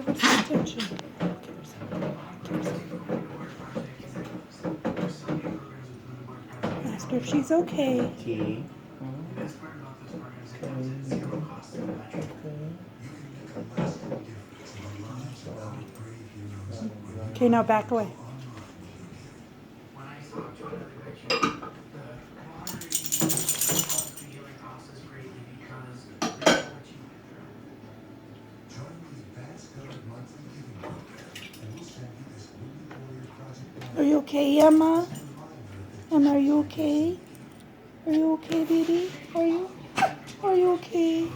Give her some attention. Ask her if she's okay. T. Okay, now back away. Are you okay, Emma? Emma, are you okay? Are you okay, baby? Are you okay?